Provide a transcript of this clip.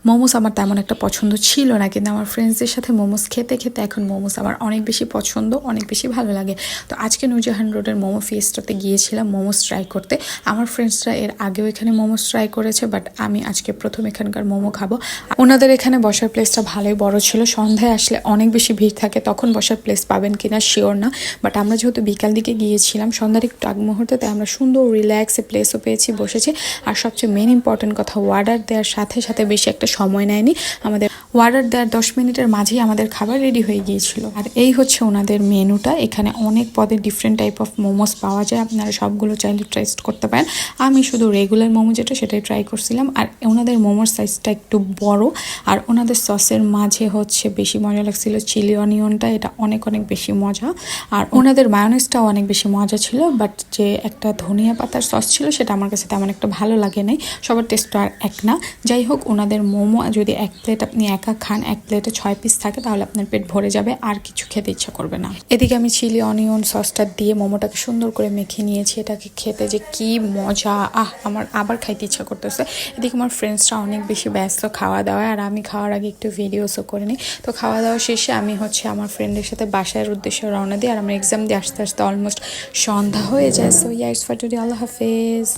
মোমোস আমার তেমন একটা পছন্দ ছিল না, কিন্তু আমার ফ্রেন্ডসদের সাথে মোমোস খেতে খেতে এখন মোমোস আমার অনেক বেশি পছন্দ, অনেক বেশি ভালো লাগে। তো আজকে নূরজাহান রোডের মোমো ফিয়েস্টাতে গিয়েছিলাম মোমোস ট্রাই করতে। আমার ফ্রেন্ডসরা এর আগেও এখানে মোমোস ট্রাই করেছে, বাট আমি আজকে প্রথম এখানকার মোমো খাবো। ওনাদের এখানে বসার প্লেসটা ভালোই বড় ছিল। সন্ধ্যায় আসলে অনেক বেশি ভিড় থাকে, তখন বসার প্লেস পাবেন কিনা শিওর না, বাট আমরা যেহেতু বিকাল দিকে গিয়েছিলাম সন্ধ্যার একটু আগ মুহূর্তে, তাই আমরা সুন্দর রিল্যাক্সে প্লেসও পেয়েছি, বসেছি। আর সবচেয়ে মেন ইম্পর্টেন্ট কথা, অর্ডার দেওয়ার সাথে সাথে বেশি একটা সময় নেয়নি। আমাদের অর্ডার দেওয়ার 10 মিনিটের মাঝেই আমাদের খাবার রেডি হয়ে গিয়েছিল। আর এই হচ্ছে ওনাদের মেনুটা। এখানে অনেক পদে ডিফারেন্ট টাইপ অফ মোমোস পাওয়া যায়, আপনারা সবগুলো চাইলে টেস্ট করতে পারেন। আমি শুধু রেগুলার মোমো যেটা সেটাই ট্রাই করছিলাম। আর ওনাদের মোমোর সাইজটা একটু বড়, আর ওনাদের সসের মাঝে হচ্ছে বেশি মজা লাগছিল চিলি অনিয়নটা, এটা অনেক অনেক বেশি মজা। আর ওনাদের মায়োনেজটাও অনেক বেশি মজা ছিল, বাট যে একটা ধনিয়া পাতার সস ছিল সেটা আমার কাছে তেমন একটা ভালো লাগে নাই। সবার টেস্ট আর এক না। যাই হোক, ওনাদের মোমো যদি এক প্লেট আপনি একা খান, এক প্লেটে 6 পিস থাকে, তাহলে আপনার পেট ভরে যাবে, আর কিছু খেতে ইচ্ছা করবে না। এদিকে আমি চিলি অনিয়ন সসটা দিয়ে মোমোটাকে সুন্দর করে মেখে নিয়েছি। এটাকে খেতে যে কি মজা, আমার আবার খাইতে ইচ্ছা করতেছে। এদিকে আমার ফ্রেন্ডসরা অনেক বেশি ব্যস্ত খাওয়া দাওয়ায়, আর আমি খাওয়ার আগে একটু ভিডিওসও করে নিই। তো খাওয়া দাওয়া শেষে আমি হচ্ছে আমার ফ্রেন্ডের সাথে বাসার উদ্দেশ্যে রওনা দিই। আর আমার এক্সাম দিয়ে আসতে আসতে অলমোস্ট সন্ধ্যা হয়ে যায়। So yeah, it's for today, আল্লাহ হাফেজ।